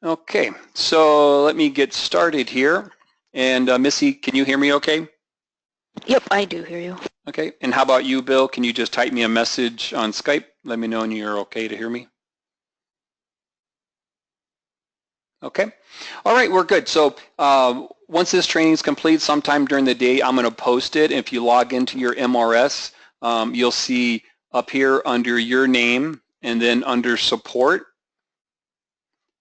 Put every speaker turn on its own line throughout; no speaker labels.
Okay, so let me get started here. And Missy, can you hear me okay?
Yep, I do hear you.
Okay, and how about you, Bill? Can you just type me a message on Skype? Let me know when you're okay to hear me. Okay, all right, we're good. So once this training is complete, sometime during the day, I'm going to post it. If you log into your MRS, you'll see up here under your name and then under support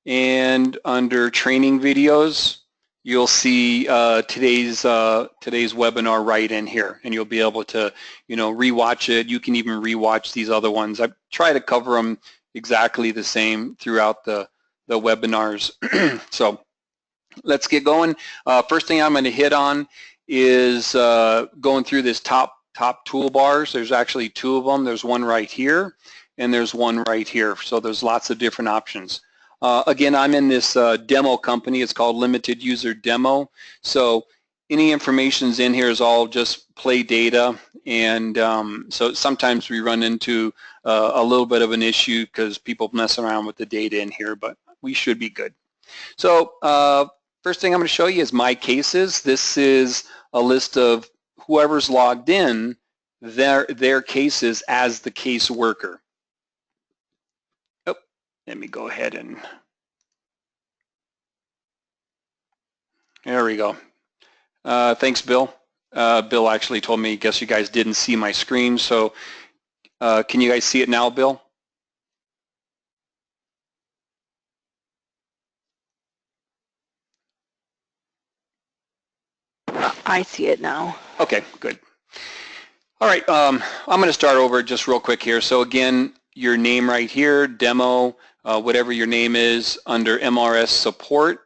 and under training videos, you'll see today's webinar right in here, and you'll be able to, rewatch it. You can even rewatch these other ones. I try to cover them exactly the same throughout the webinars. So let's get going. First thing I'm going to hit on is going through this top toolbars. There's actually two of them. There's one right here, and there's one right here. So there's lots of different options. Again, I'm in this demo company. It's called Limited User Demo. So any information's in here is all just play data, and so sometimes we run into a little bit of an issue because people mess around with the data in here, but we should be good. So first thing I'm going to show you is my cases. This is a list of whoever's logged in, their cases as the case worker. Oh, let me go ahead and, there we go. Thanks, Bill. Bill actually told me, I guess you guys didn't see my screen, so can you guys see it now, Bill?
I see it now.
Okay, good. All right, I'm going to start over just real quick here. So again, your name right here, demo, whatever your name is, under MRS support.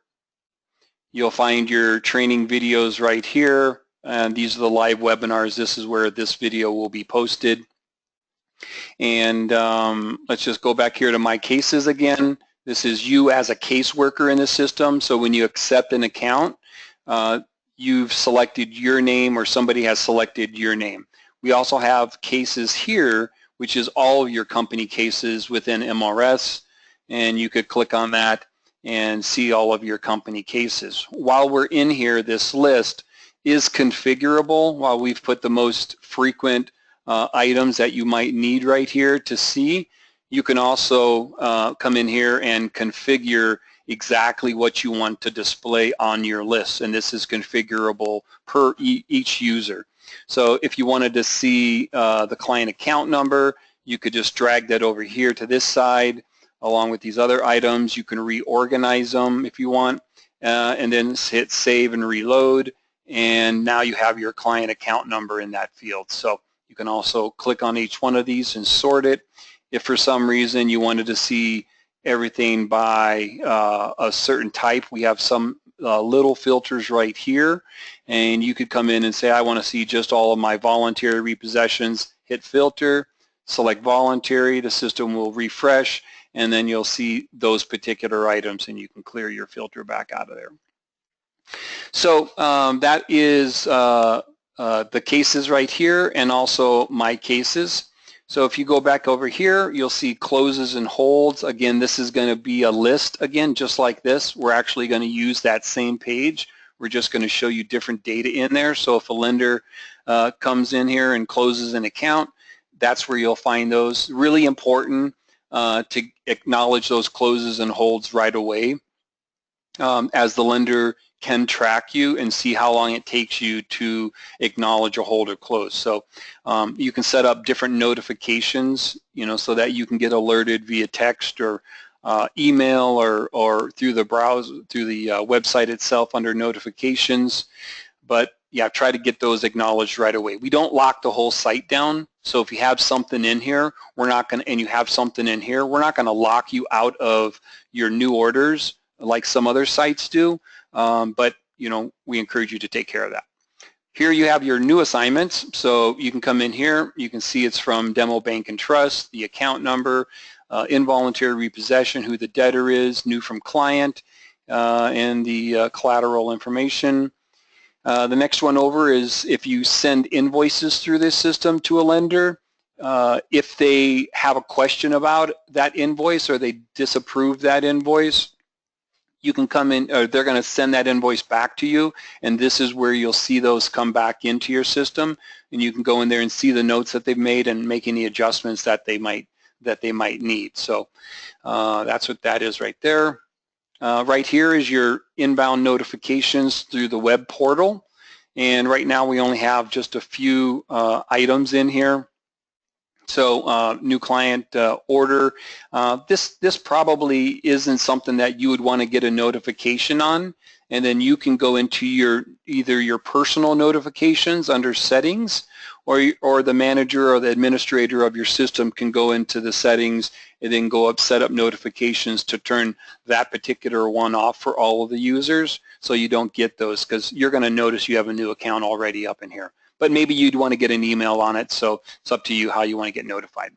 You'll find your training videos right here, and these are the live webinars. This is where this video will be posted. And let's just go back here to my cases again. This is you as a caseworker in the system. So when you accept an account, you've selected your name or somebody has selected your name. We also have cases here, which is all of your company cases within MRS, and you could click on that and see all of your company cases. While we're in here, this list is configurable. While we've put the most frequent items that you might need right here to see, you can also come in here and configure exactly what you want to display on your list, and this is configurable per each user. So if you wanted to see the client account number, you could just drag that over here to this side along with these other items. You can reorganize them if you want, and then hit save and reload, and now you have your client account number in that field. So you can also click on each one of these and sort it. If for some reason you wanted to see everything by a certain type, we have some little filters right here, and you could come in and say, I want to see just all of my voluntary repossessions. Hit filter, select voluntary, the system will refresh, and then you'll see those particular items, and you can clear your filter back out of there. So that is the cases right here, and also my cases. So if you go back over here, you'll see closes and holds. Again, this is going to be a list again, just like this. We're actually going to use that same page. We're just going to show you different data in there. So if a lender comes in here and closes an account, that's where you'll find those. Really important to acknowledge those closes and holds right away, as the lender can track you and see how long it takes you to acknowledge a hold or close. So you can set up different notifications, so that you can get alerted via text or email or through the browser, through the website itself under notifications. But yeah, try to get those acknowledged right away. We don't lock the whole site down. So if you have something in here, and you have something in here, we're not going to lock you out of your new orders like some other sites do, but we encourage you to take care of that. Here you have your new assignments, so you can come in here, you can see it's from Demo Bank and Trust, the account number, involuntary repossession, who the debtor is, new from client, and the collateral information. The next one over is if you send invoices through this system to a lender, if they have a question about that invoice or they disapprove that invoice, you can come in, or they're going to send that invoice back to you, and this is where you'll see those come back into your system, and you can go in there and see the notes that they've made and make any adjustments that they might need. So that's what that is right there. Right here is your inbound notifications through the web portal, and right now we only have just a few items in here. So new client order. This probably isn't something that you would want to get a notification on, and then you can go into either your personal notifications under settings, or the manager or the administrator of your system can go into the settings and then go up set up notifications to turn that particular one off for all of the users, so you don't get those, because you're going to notice you have a new account already up in here. But maybe you'd want to get an email on it, so it's up to you how you want to get notified.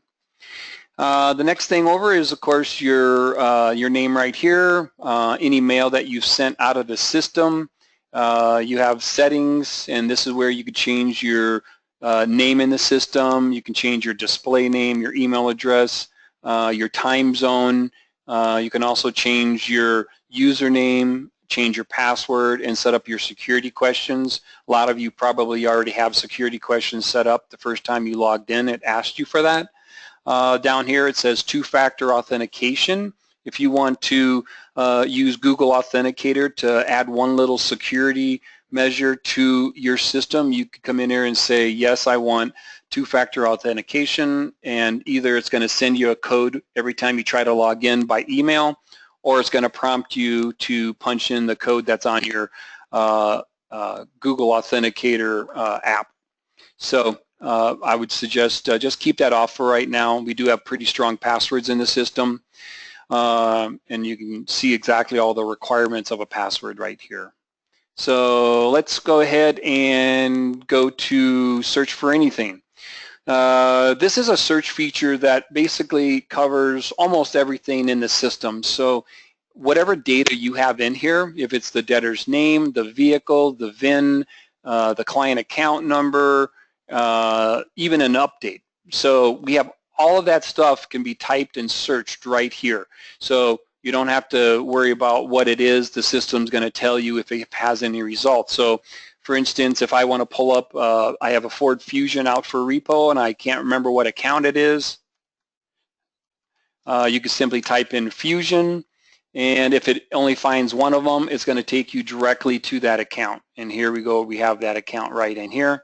The next thing over is, of course, your name right here, any mail that you've sent out of the system. You have settings, and this is where you could change your name in the system. You can change your display name, your email address, your time zone. You can also change your username, change your password, and set up your security questions. A lot of you probably already have security questions set up. The first time you logged in, it asked you for that. Down here it says two-factor authentication. If you want to use Google Authenticator to add one little security measure to your system, you could come in here and say, yes, I want two-factor authentication, and either it's going to send you a code every time you try to log in by email, or it's going to prompt you to punch in the code that's on your Google Authenticator app. So I would suggest just keep that off for right now. We do have pretty strong passwords in the system, and you can see exactly all the requirements of a password right here. So let's go ahead and go to search for anything. This is a search feature that basically covers almost everything in the system. So whatever data you have in here, if it's the debtor's name, the vehicle, the VIN, the client account number, even an update. So we have all of that stuff can be typed and searched right here. So you don't have to worry about what it is. The system's going to tell you if it has any results. So for instance, if I want to pull up, I have a Ford Fusion out for repo and I can't remember what account it is, you can simply type in Fusion, and if it only finds one of them, it's going to take you directly to that account. And here we go, we have that account right in here.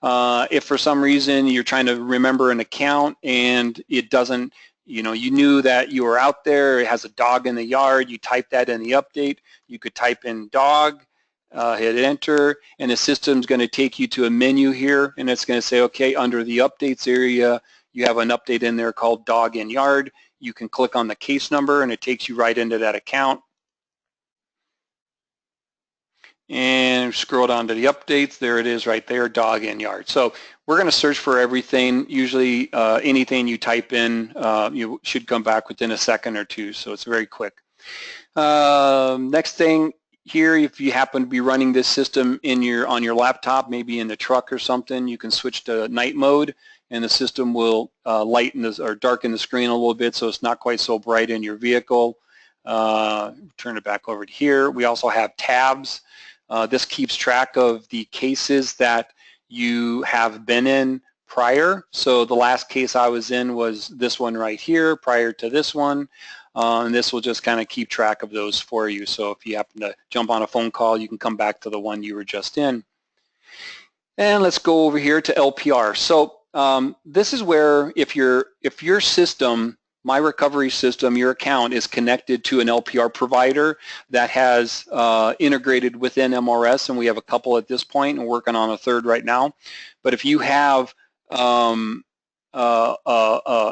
If for some reason you're trying to remember an account and it doesn't, you knew that you were out there, it has a dog in the yard, you type that in the update, you could type in dog, hit enter, and the system's going to take you to a menu here, and it's going to say, okay, under the updates area, you have an update in there called dog in yard. You can click on the case number and it takes you right into that account. And scroll down to the updates, there it is right there, dog in yard. So we're going to search for everything. Usually anything you type in, you should come back within a second or two, so it's very quick. Next thing here, if you happen to be running this system on your laptop, maybe in the truck or something, you can switch to night mode, and the system will lighten or darken the screen a little bit so it's not quite so bright in your vehicle. Turn it back over to here. We also have tabs. This keeps track of the cases that you have been in prior. So the last case I was in was this one right here prior to this one. And this will just kind of keep track of those for you. So if you happen to jump on a phone call, you can come back to the one you were just in. And let's go over here to LPR. So this is where if your system, my recovery system, your account is connected to an LPR provider that has integrated within MRS, and we have a couple at this point and working on a third right now. But if you have an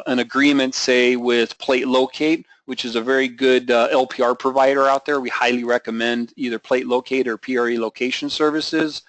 agreement, say, with Plate Locate, which is a very good LPR provider out there, we highly recommend either Plate Locate or PRE Location Services.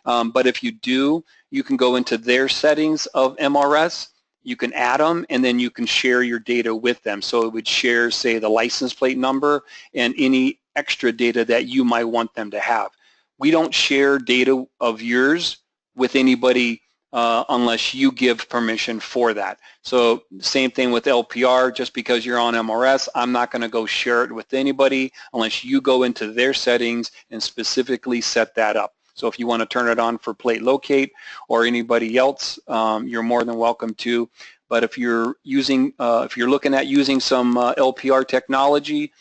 But if you do, you can go into their settings of MRS, you can add them, and then you can share your data with them. So it would share, say, the license plate number and any extra data that you might want them to have. We don't share data of yours with anybody unless you give permission for that. So same thing with LPR, just because you're on MRS, I'm not going to go share it with anybody unless you go into their settings and specifically set that up. So if you want to turn it on for plate locate or anybody else, you're more than welcome to. But if you're using, if you're looking at using some LPR technology,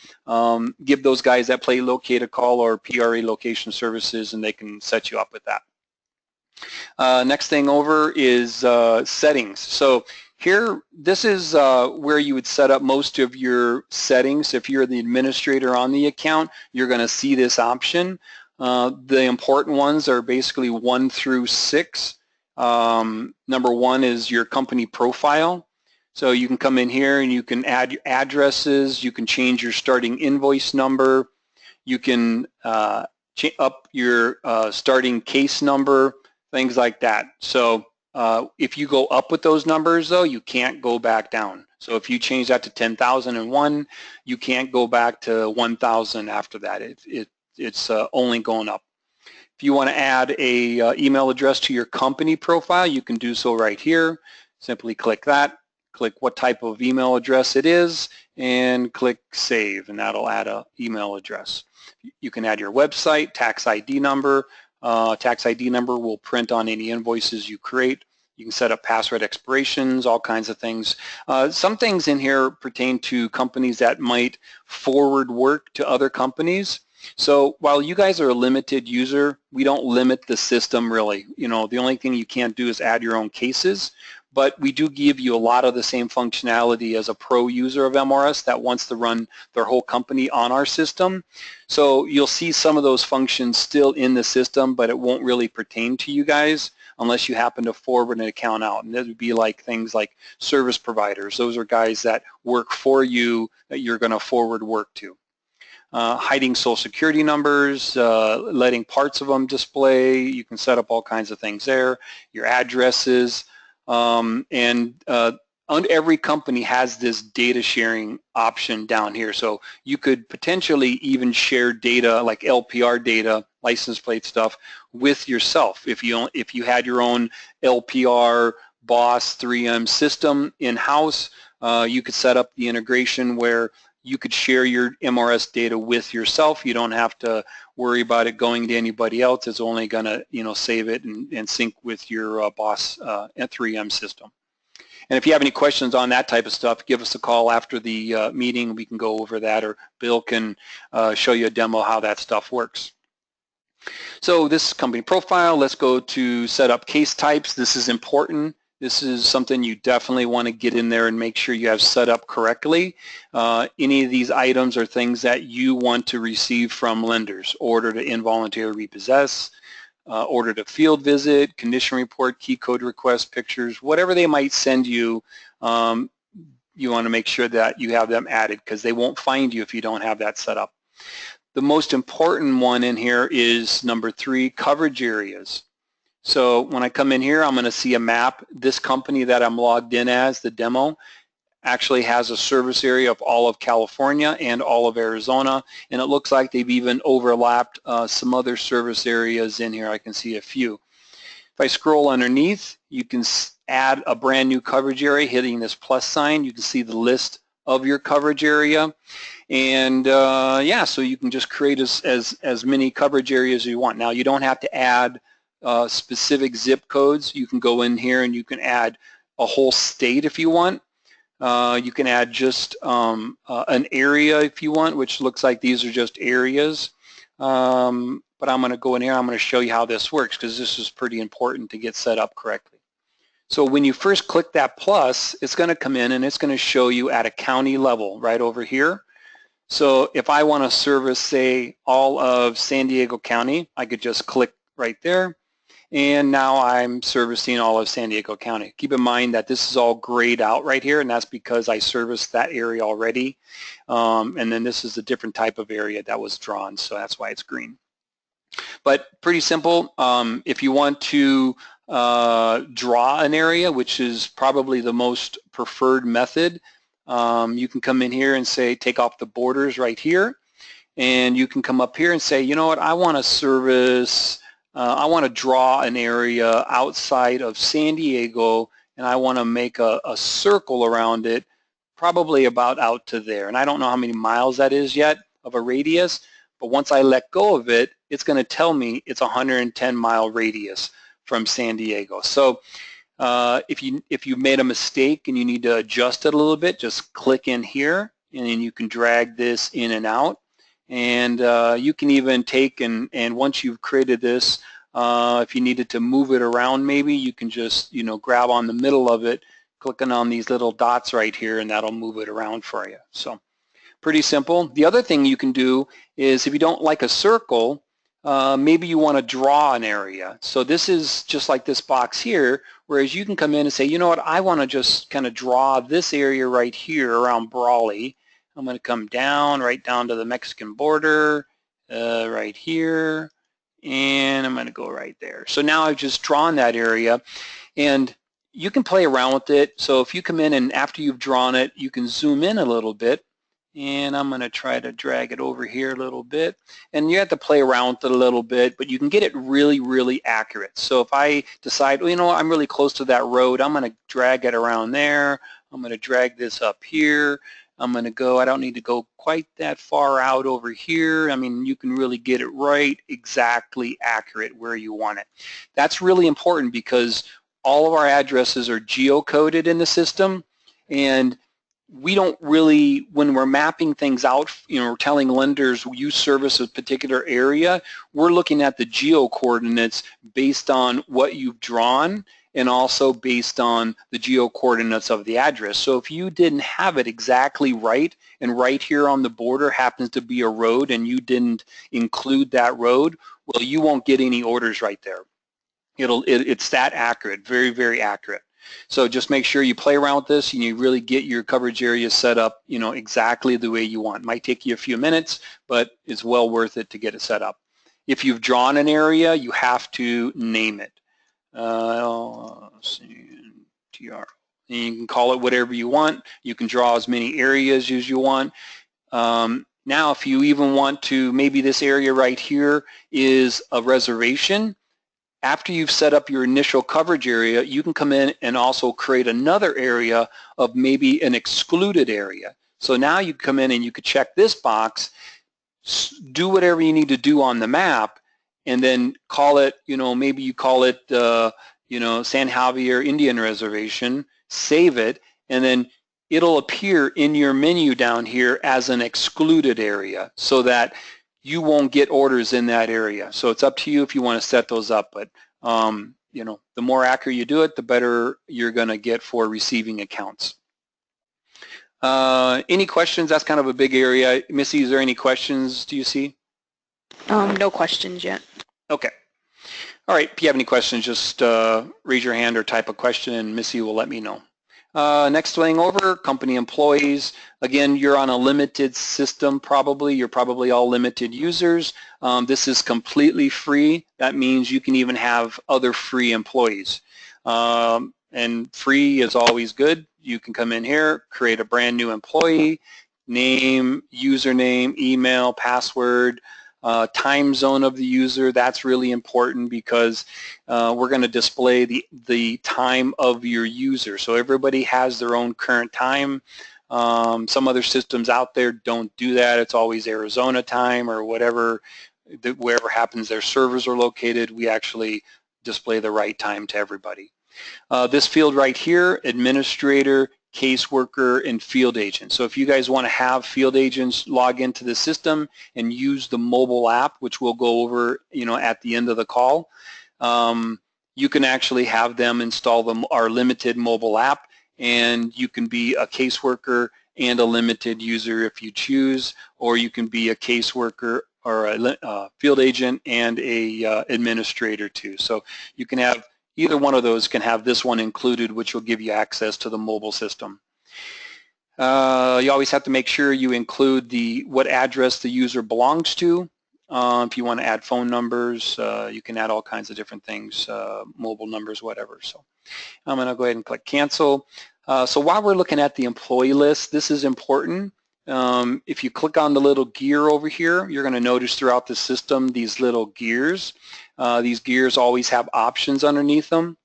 give those guys that plate locate a call or PRA location services, and they can set you up with that. Next thing over is settings. So here, this is where you would set up most of your settings. If you're the administrator on the account, you're going to see this option. The important ones are basically 1 through 6. Number 1 is your company profile. So you can come in here and you can add your addresses, you can change your starting invoice number, you can up your starting case number, things like that. So if you go up with those numbers, though, you can't go back down. So if you change that to 10,001, you can't go back to 1,000 after that. It's only going up. If you want to add a email address to your company profile, you can do so right here. Simply click that, click what type of email address it is, and click save, and that'll add an email address. You can add your website, tax ID number. Tax ID number will print on any invoices you create. You can set up password expirations, all kinds of things. Some things in here pertain to companies that might forward work to other companies. So while you guys are a limited user, we don't limit the system really. You know, the only thing you can't do is add your own cases, but we do give you a lot of the same functionality as a pro user of MRS that wants to run their whole company on our system. So you'll see some of those functions still in the system, but it won't really pertain to you guys unless you happen to forward an account out. And that would be like things like service providers. Those are guys that work for you that you're going to forward work to. Hiding social security numbers, letting parts of them display. You can set up all kinds of things there. Your addresses, and every company has this data sharing option down here. So you could potentially even share data like LPR data, license plate stuff, with yourself. If you had your own LPR BOSS 3M system in-house, you could set up the integration where you could share your MRS data with yourself. You don't have to worry about it going to anybody else. It's only going to, save it and sync with your BOSS 3M system. And if you have any questions on that type of stuff, give us a call after the meeting. We can go over that, or Bill can show you a demo how that stuff works. So this company profile, let's go to set up case types. This is important. This is something you definitely want to get in there and make sure you have set up correctly. Any of these items are things that you want to receive from lenders: order to involuntary repossess, order to field visit, condition report, key code request, pictures, whatever they might send you. You want to make sure that you have them added, because they won't find you if you don't have that set up. The most important one in here is number 3, coverage areas. So when I come in here, I'm going to see a map. This company that I'm logged in as, the demo, actually has a service area of all of California and all of Arizona, and it looks like they've even overlapped some other service areas in here. I can see a few. If I scroll underneath, you can add a brand new coverage area. Hitting this plus sign, you can see the list of your coverage area. And yeah, so you can just create as many coverage areas as you want. Now, you don't have to add specific zip codes. You can go in here and you can add a whole state if you want. You can add just an area if you want, which looks like these are just areas. But I'm going to go in here. I'm going to show you how this works, because this is pretty important to get set up correctly. So when you first click that plus, it's going to come in and it's going to show you at a county level right over here. So if I want to service, say, all of San Diego County, I could just click right there. And now I'm servicing all of San Diego County. Keep in mind that this is all grayed out right here, and that's because I serviced that area already. And then this is a different type of area that was drawn, so that's why it's green. But pretty simple. If you want to draw an area, which is probably the most preferred method, you can come in here and say, take off the borders right here. And you can come up here and say, you know what, I want to service I want to draw an area outside of San Diego, and I want to make a circle around it, probably about out to there. And I don't know how many miles that is yet of a radius, but once I let go of it, it's going to tell me it's a 110-mile radius from San Diego. So if you made a mistake and you need to adjust it a little bit, just click in here, and then you can drag this in and out. And you can even take and once you've created this, if you needed to move it around, maybe you can just grab on the middle of it, clicking on these little dots right here, and that'll move it around for you. So pretty simple. The other thing you can do is if you don't like a circle, maybe you want to draw an area. So this is just like this box here, whereas you can come in and say, you know what, I want to just kind of draw this area right here around Brawley. I'm going to come down, right down to the Mexican border, right here, and I'm going to go right there. So now I've just drawn that area, and you can play around with it. So if you come in and after you've drawn it, you can zoom in a little bit, and I'm going to try to drag it over here a little bit. And you have to play around with it a little bit, but you can get it really, really accurate. So if I decide, well, you know what, I'm really close to that road, I'm going to drag it around there. I'm going to drag this up here. I'm going to go, I don't need to go quite that far out over here. I mean, you can really get it right, exactly accurate where you want it. That's really important because all of our addresses are geocoded in the system, and we don't really, when we're mapping things out, we're telling lenders you service a particular area, we're looking at the geo coordinates based on what you've drawn and also based on the geo coordinates of the address. So if you didn't have it exactly right, and right here on the border happens to be a road and you didn't include that road, well, you won't get any orders right there. It's that accurate, very, very accurate. So just make sure you play around with this and you really get your coverage area set up, exactly the way you want. It might take you a few minutes, but it's well worth it to get it set up. If you've drawn an area, you have to name it. LCNTR. And you can call it whatever you want. You can draw as many areas as you want. Now, if you even want to, maybe this area right here is a reservation. After you've set up your initial coverage area, you can come in and also create another area of maybe an excluded area. So now you come in and you could check this box, do whatever you need to do on the map, and then call it, maybe you call it, San Javier Indian Reservation, save it, and then it'll appear in your menu down here as an excluded area so that you won't get orders in that area. So it's up to you if you want to set those up, but the more accurate you do it, the better you're going to get for receiving accounts. Any questions? That's kind of a big area. Missy, is there any questions do you see?
No questions yet.
Okay. All right, if you have any questions, just raise your hand or type a question and Missy will let me know. Next thing over, company employees. Again, you're on a limited system probably. You're probably all limited users. This is completely free. That means you can even have other free employees. And free is always good. You can come in here, create a brand new employee, name, username, email, password, time zone of the user. That's really important because we're going to display the time of your user. So everybody has their own current time. Some other systems out there don't do that. It's always Arizona time or whatever, wherever happens their servers are located. We actually display the right time to everybody. This field right here, administrator, caseworker, and field agent. So if you guys want to have field agents log into the system and use the mobile app, which we'll go over, at the end of the call, you can actually have them install our limited mobile app, and you can be a caseworker and a limited user if you choose, or you can be a caseworker or a field agent and a administrator too. So you can have either one of those can have this one included, which will give you access to the mobile system. You always have to make sure you include what address the user belongs to. If you want to add phone numbers, you can add all kinds of different things, mobile numbers, whatever. So I'm going to go ahead and click cancel. So while we're looking at the employee list, this is important. If you click on the little gear over here, you're going to notice throughout the system these little gears. These gears always have options underneath them.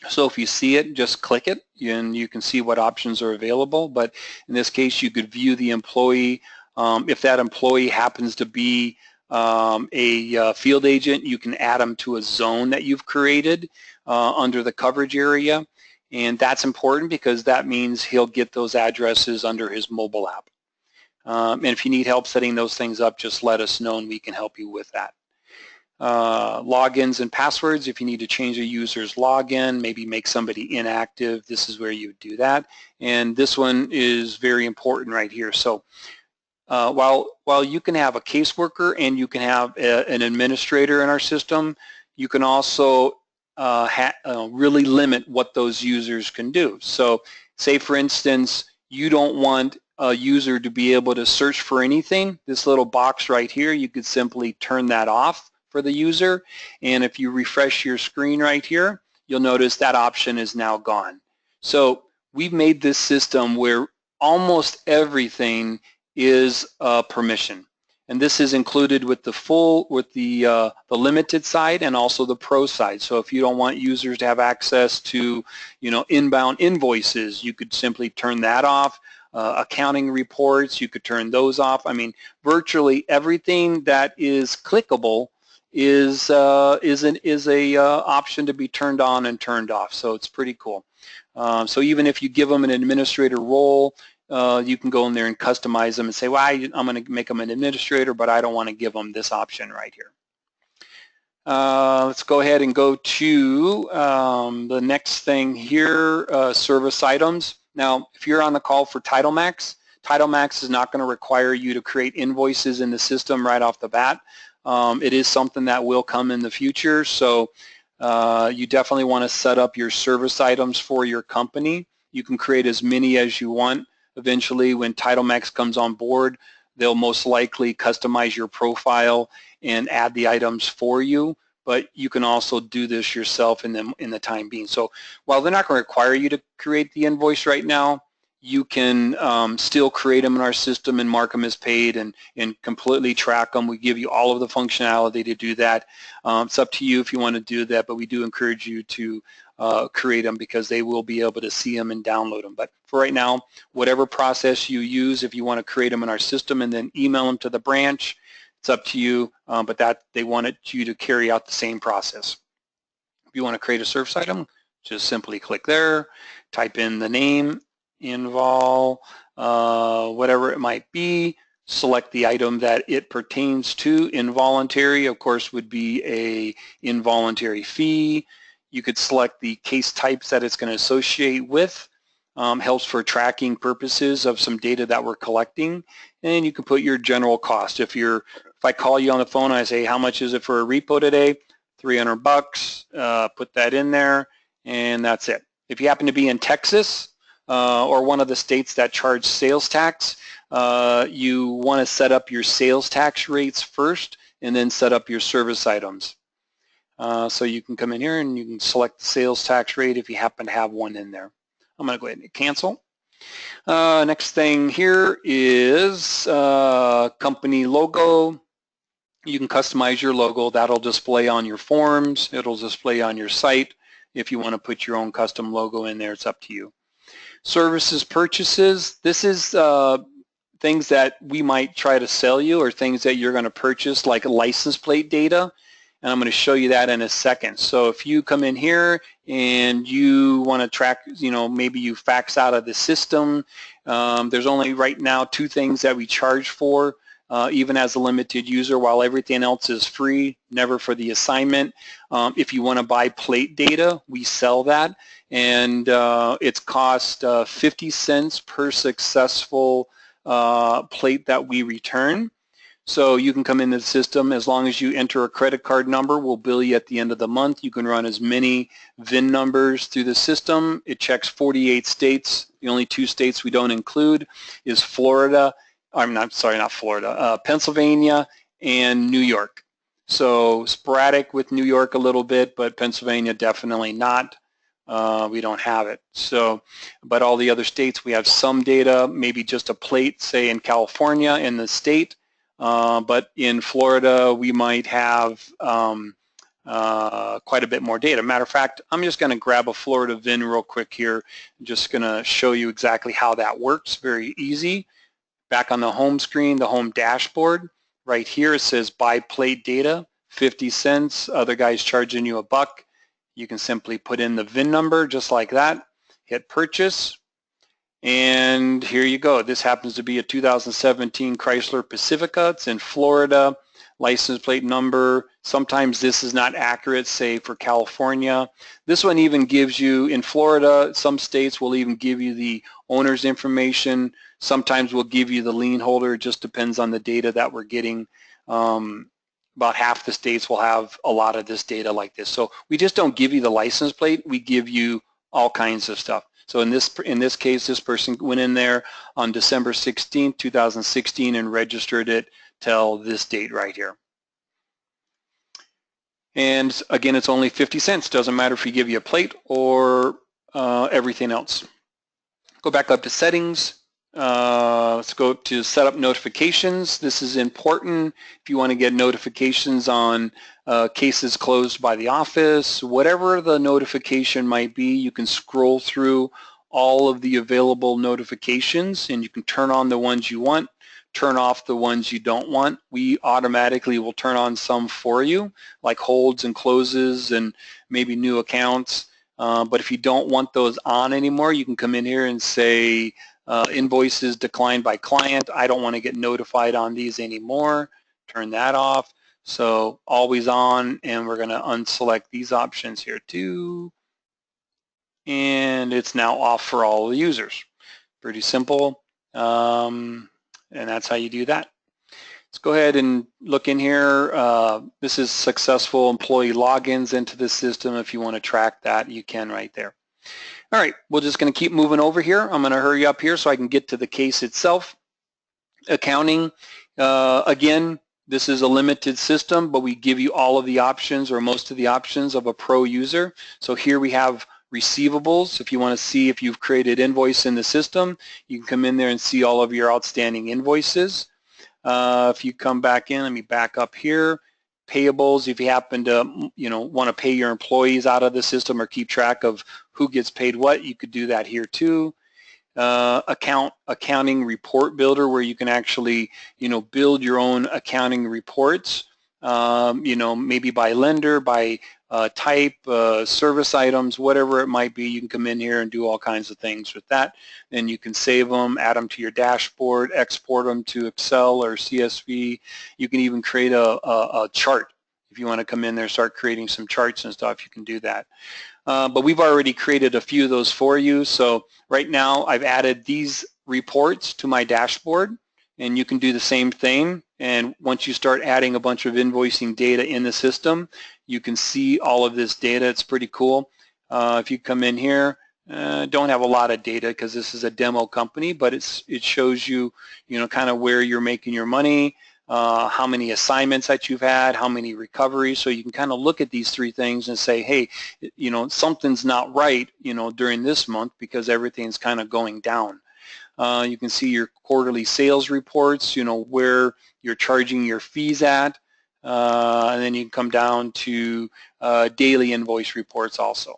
So if you see it, just click it and you can see what options are available. But in this case, you could view the employee. If that employee happens to be a field agent, you can add them to a zone that you've created under the coverage area. And that's important because that means he'll get those addresses under his mobile app. And if you need help setting those things up, just let us know and we can help you with that. Logins and passwords, if you need to change a user's login, maybe make somebody inactive, this is where you would do that. And this one is very important right here. So while you can have a caseworker and you can have an administrator in our system, you can also really limit what those users can do. So say for instance, you don't want a user to be able to search for anything. This little box right here, you could simply turn that off for the user. And if you refresh your screen right here, you'll notice that option is now gone. So we've made this system where almost everything is permission. And this is included with the limited side and also the pro side. So if you don't want users to have access to, inbound invoices, you could simply turn that off. Accounting reports, you could turn those off. I mean, virtually everything that is clickable is a option to be turned on and turned off. So it's pretty cool. So even if you give them an administrator role, you can go in there and customize them and say, well, I'm going to make them an administrator, but I don't want to give them this option right here. Let's go ahead and go to the next thing here, service items. Now, if you're on the call for TitleMax, TitleMax is not going to require you to create invoices in the system right off the bat. It is something that will come in the future, so you definitely want to set up your service items for your company. You can create as many as you want. Eventually, when TitleMax comes on board, they'll most likely customize your profile and add the items for you, but you can also do this yourself in the time being. So while they're not going to require you to create the invoice right now, you can still create them in our system and mark them as paid and completely track them. We give you all of the functionality to do that. It's up to you if you want to do that, but we do encourage you to create them because they will be able to see them and download them. But for right now, whatever process you use, if you want to create them in our system and then email them to the branch, it's up to you, but that they wanted you to carry out the same process. If you want to create a service item, just simply click there, type in the name, invol, whatever it might be, select the item that it pertains to. Involuntary, of course, would be a involuntary fee. You could select the case types that it's going to associate with. Helps for tracking purposes of some data that we're collecting, and you can put your general cost. If I call you on the phone and I say, how much is it for a repo today? $300, put that in there, and that's it. If you happen to be in Texas or one of the states that charge sales tax, you want to set up your sales tax rates first and then set up your service items. So you can come in here and you can select the sales tax rate if you happen to have one in there. I'm going to go ahead and cancel. Next thing here is company logo. You can customize your logo. That'll display on your forms. It'll display on your site. If you want to put your own custom logo in there, it's up to you. Services purchases. This is things that we might try to sell you or things that you're going to purchase, like license plate data. And I'm going to show you that in a second. So if you come in here and you want to track, maybe you fax out of the system, there's only right now 2 things that we charge for, even as a limited user, while everything else is free, never for the assignment. If you want to buy plate data, we sell that, and it's cost 50 cents per successful plate that we return. So you can come into the system. As long as you enter a credit card number, we'll bill you at the end of the month. You can run as many VIN numbers through the system. It checks 48 states. The only 2 states we don't include is Florida. Not Florida, Pennsylvania and New York. So sporadic with New York a little bit, but Pennsylvania definitely not. we don't have it. So, but all the other states, we have some data, maybe just a plate, say in California in the state, but in Florida, we might have quite a bit more data. Matter of fact, I'm just going to grab a Florida VIN real quick here. I'm just going to show you exactly how that works. Very easy. Back on the home screen, the home dashboard, right here it says buy plate data, 50 cents. Other guy's charging you $1. You can simply put in the VIN number just like that, hit purchase, and here you go. This happens to be a 2017 Chrysler Pacifica. It's in Florida, license plate number. Sometimes this is not accurate, say for California. This one even gives you, in Florida, some states will even give you the owner's information. Sometimes we'll give you the lien holder. It just depends on the data that we're getting. About half the states will have a lot of this data like this. So we just don't give you the license plate. We give you all kinds of stuff. So in this case, this person went in there on December 16, 2016 and registered it till this date right here. And again, it's only 50 cents. Doesn't matter if you give you a plate or everything else. Go back up to settings. Let's go to set up notifications. This is important if you want to get notifications on cases closed by the office. Whatever the notification might be, you can scroll through all of the available notifications and you can turn on the ones you want, turn off the ones you don't want. We automatically will turn on some for you, like holds and closes and maybe new accounts. But if you don't want those on anymore, you can come in here and say, invoices declined by client. I don't want to get notified on these anymore. Turn that off. So always on, and we're going to unselect these options here too. And it's now off for all the users. Pretty simple. And that's how you do that. Let's go ahead and look in here. This is successful employee logins into the system. If you want to track that, you can right there. All right, we're just going to keep moving over here. I'm going to hurry up here so I can get to the case itself. Accounting, again, this is a limited system, but we give you all of the options or most of the options of a pro user. So here we have receivables. If you want to see if you've created invoice in the system, you can come in there and see all of your outstanding invoices. If you come back in, let me back up here. Payables, if you happen to want to pay your employees out of the system or keep track of who gets paid what, you could do that here too. Accounting report builder, where you can actually build your own accounting reports, maybe by lender, by type, service items, whatever it might be. You can come in here and do all kinds of things with that. And you can save them, add them to your dashboard, export them to Excel or CSV. You can even create a chart. If you want to come in there and start creating some charts and stuff, you can do that. But we've already created a few of those for you. So right now I've added these reports to my dashboard, and you can do the same thing. And once you start adding a bunch of invoicing data in the system, you can see all of this data. It's pretty cool. If you come in here, don't have a lot of data because this is a demo company, but it shows you, kind of where you're making your money, how many assignments that you've had, how many recoveries. So you can kind of look at these three things and say, hey, something's not right, during this month because everything's kind of going down. You can see your quarterly sales reports, where you're charging your fees at, and then you can come down to daily invoice reports also.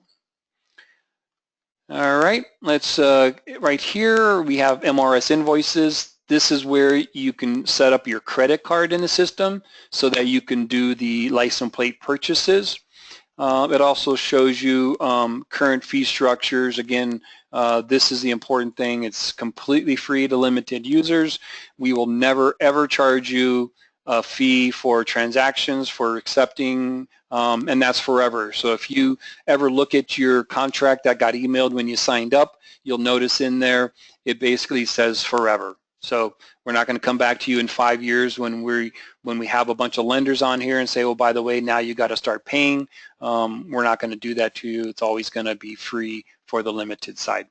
All right, let's, right here we have MRS invoices. This is where you can set up your credit card in the system so that you can do the license plate purchases. It also shows you current fee structures. Again, this is the important thing. It's completely free to limited users. We will never ever charge you a fee for transactions, for accepting, and that's forever. So if you ever look at your contract that got emailed when you signed up, you'll notice in there it basically says forever. So we're not going to come back to you in 5 years when we have a bunch of lenders on here and say, oh, by the way, now you got to start paying. We're not going to do that to you. It's always going to be free for the limited side.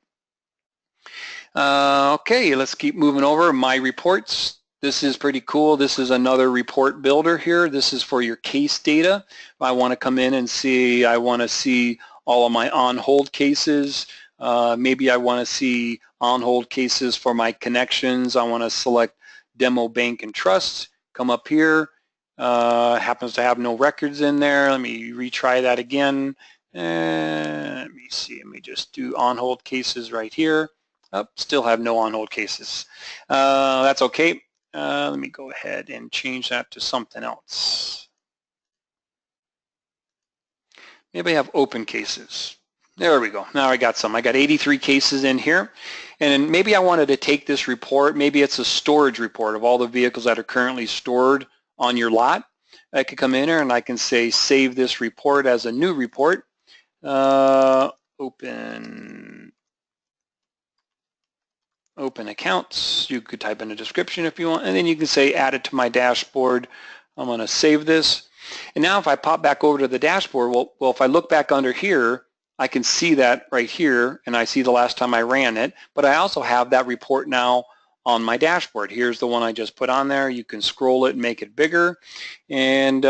Okay, let's keep moving over. My reports. This is pretty cool. This is another report builder here. This is for your case data. I want to come in and see, I want to see all of my on-hold cases. Maybe I want to see on-hold cases for my connections. I want to select Demo Bank and Trust, come up here. Happens to have no records in there. Let me retry that again. Let me see, let me just do on-hold cases right here. Oh, still have no on-hold cases. That's okay. Let me go ahead and change that to something else. Maybe I have open cases. There we go. Now I got some. I got 83 cases in here. And maybe I wanted to take this report. Maybe it's a storage report of all the vehicles that are currently stored on your lot. I could come in here and I can say save this report as a new report. Open accounts. You could type in a description if you want, and then you can say add it to my dashboard. I'm going to save this. And now if I pop back over to the dashboard, well, if I look back under here, I can see that right here, and I see the last time I ran it, but I also have that report now on my dashboard. Here's the one I just put on there. You can scroll it and make it bigger, and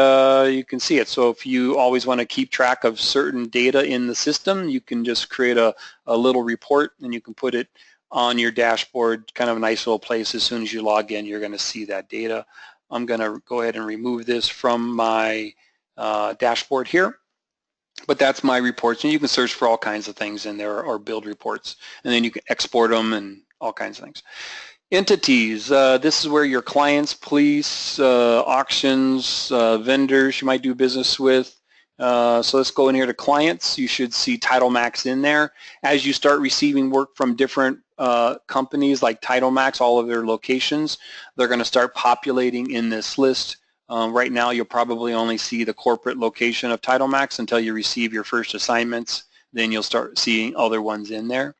you can see it. So if you always want to keep track of certain data in the system, you can just create a little report, and you can put it on your dashboard, kind of a nice little place. As soon as you log in, you're going to see that data. I'm going to go ahead and remove this from my dashboard here. But that's my reports, and you can search for all kinds of things in there or build reports, and then you can export them and all kinds of things. Entities, this is where your clients, police, auctions, vendors you might do business with. So let's go in here to clients. You should see TitleMax in there. As you start receiving work from different companies like TitleMax, all of their locations, they're going to start populating in this list. Right now you'll probably only see the corporate location of TitleMax until you receive your first assignments. Then you'll start seeing other ones in there.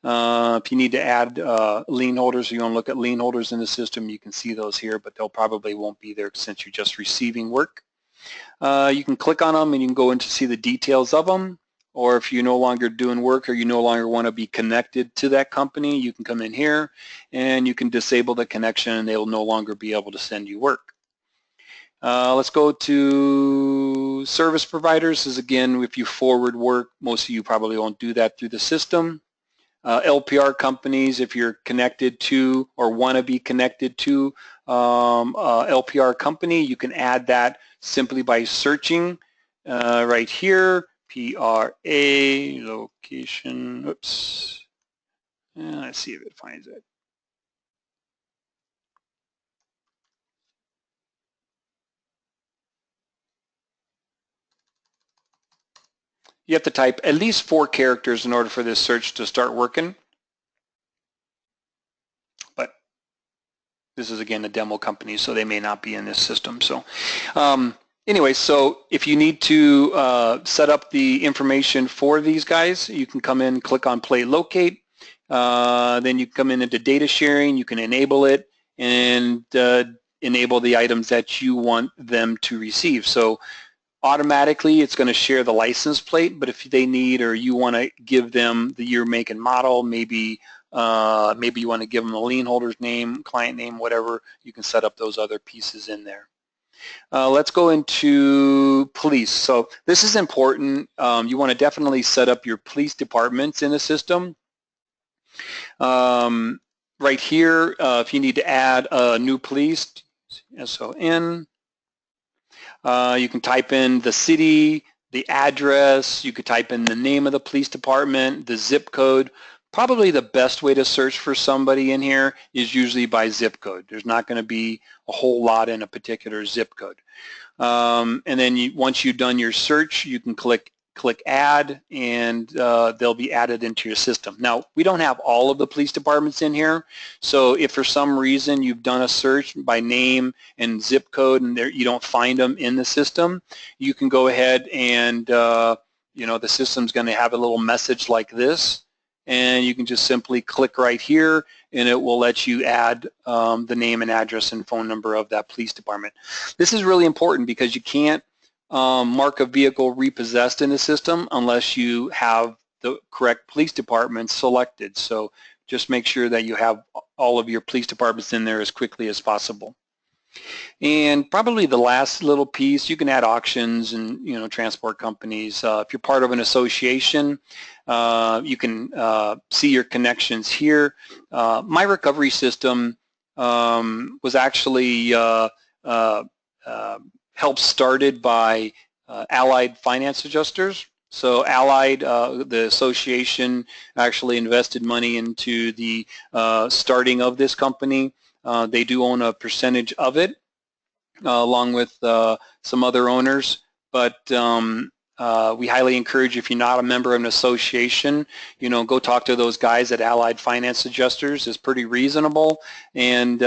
If you need to add lien holders, you want to look at lien holders in the system, you can see those here, but they'll probably won't be there since you're just receiving work. You can click on them and you can go in to see the details of them, or if you're no longer doing work or you no longer want to be connected to that company, you can come in here and you can disable the connection and they will no longer be able to send you work. Let's go to service providers. This is again, if you forward work, most of you probably won't do that through the system. LPR companies, if you're connected to or want to be connected to LPR company, you can add that simply by searching right here, PRA location, oops, let's see if it finds it. You have to type at least 4 characters in order for this search to start working. But this is, again, a demo company, so they may not be in this system. So anyway, so if you need to set up the information for these guys, you can come in, click on Play Locate. Then you come into data sharing. You can enable it and enable the items that you want them to receive. So automatically it's going to share the license plate, but if they need or you want to give them the year, make, and model, maybe you want to give them a lien holder's name, client name, whatever, you can set up those other pieces in there. Let's go into police. So this is important. You want to definitely set up your police departments in the system. Right here, if you need to add a new police, SON, you can type in the city, the address, you could type in the name of the police department, the zip code. Probably the best way to search for somebody in here is usually by zip code. There's not going to be a whole lot in a particular zip code. And then once you've done your search, you can click add, and they'll be added into your system. Now, we don't have all of the police departments in here, so if for some reason you've done a search by name and zip code and you don't find them in the system, you can go ahead and the system's going to have a little message like this, and you can just simply click right here and it will let you add the name and address and phone number of that police department. This is really important because you can't mark a vehicle repossessed in the system unless you have the correct police department selected. So just make sure that you have all of your police departments in there as quickly as possible. And probably the last little piece, you can add auctions and transport companies. If you're part of an association, you can see your connections here. My recovery system was actually helped started by Allied Finance Adjusters. So Allied, the association, actually invested money into the starting of this company. They do own a percentage of it, along with some other owners. But we highly encourage, if you're not a member of an association, go talk to those guys at Allied Finance Adjusters. It's pretty reasonable, and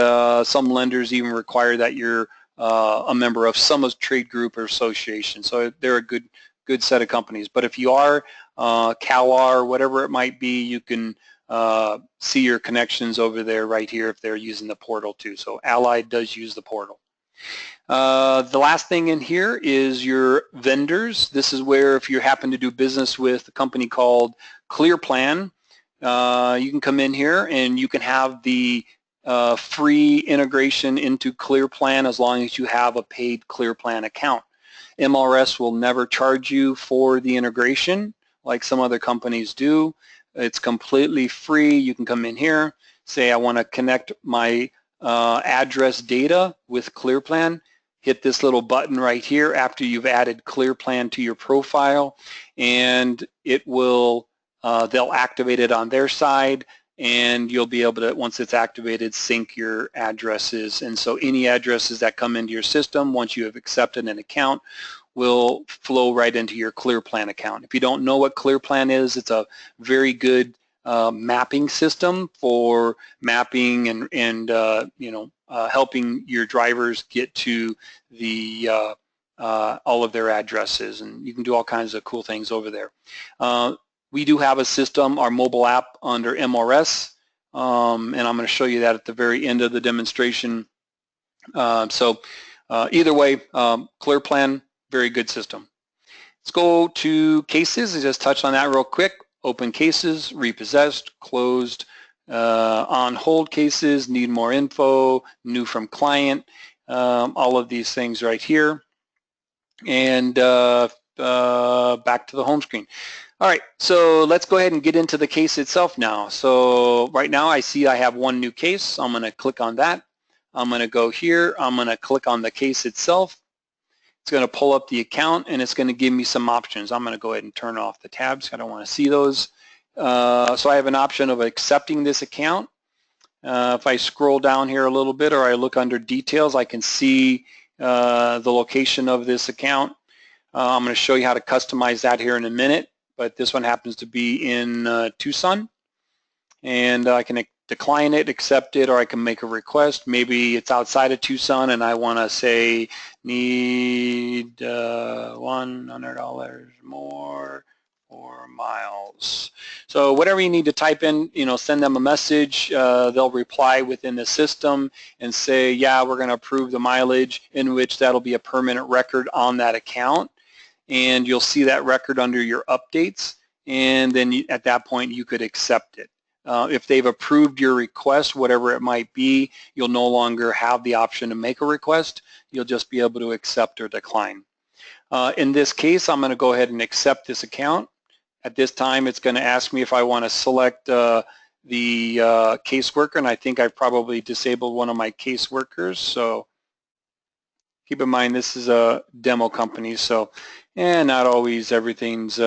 some lenders even require that you're a member of some trade group or association. So they're a good set of companies. But if you are CalR, whatever it might be, you can see your connections over there right here if they're using the portal too. So Allied does use the portal. The last thing in here is your vendors. This is where, if you happen to do business with a company called ClearPlan, you can come in here and you can have the free integration into ClearPlan as long as you have a paid ClearPlan account. MRS will never charge you for the integration like some other companies do. It's completely free. You can come in here, say I want to connect my address data with ClearPlan. Hit this little button right here after you've added ClearPlan to your profile, and it will, they'll activate it on their side, and you'll be able to, once it's activated, sync your addresses. And so any addresses that come into your system, once you have accepted an account, will flow right into your ClearPlan account. If you don't know what ClearPlan is, it's a very good mapping system for mapping and helping your drivers get to the all of their addresses, and you can do all kinds of cool things over there. We do have a system, our mobile app, under MRS, and I'm going to show you that at the very end of the demonstration. Either way, ClearPlan, very good system. Let's go to cases and just touch on that real quick. Open cases, repossessed, closed, on hold cases, need more info, new from client, all of these things right here. And back to the home screen. All right, so let's go ahead and get into the case itself now. So right now I see I have one new case. I'm going to click on that. I'm going to go here. I'm going to click on the case itself. It's going to pull up the account, and it's going to give me some options. I'm going to go ahead and turn off the tabs. I don't want to see those. So I have an option of accepting this account. If I scroll down here a little bit, or I look under details, I can see the location of this account. I'm going to show you how to customize that here in a minute, but this one happens to be in Tucson, and I can decline it, accept it, or I can make a request. Maybe it's outside of Tucson and I want to say need $100 more 4 miles. So whatever you need to type in, send them a message. They'll reply within the system and say, yeah, we're going to approve the mileage, in which that'll be a permanent record on that account. And you'll see that record under your updates. And then at that point, you could accept it. If they've approved your request, whatever it might be, you'll no longer have the option to make a request. You'll just be able to accept or decline. In this case, I'm going to go ahead and accept this account. At this time, it's going to ask me if I want to select the caseworker, and I think I've probably disabled one of my caseworkers. So keep in mind, this is a demo company, so not always everything's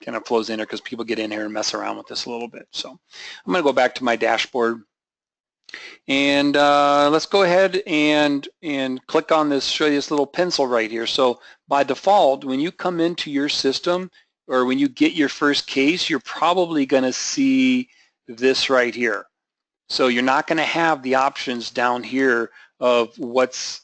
kind of flows in there, because people get in here and mess around with this a little bit. So I'm going to go back to my dashboard, and let's go ahead and click on this, show you this little pencil right here. So by default, when you come into your system, or when you get your first case, you're probably going to see this right here. So you're not going to have the options down here of what's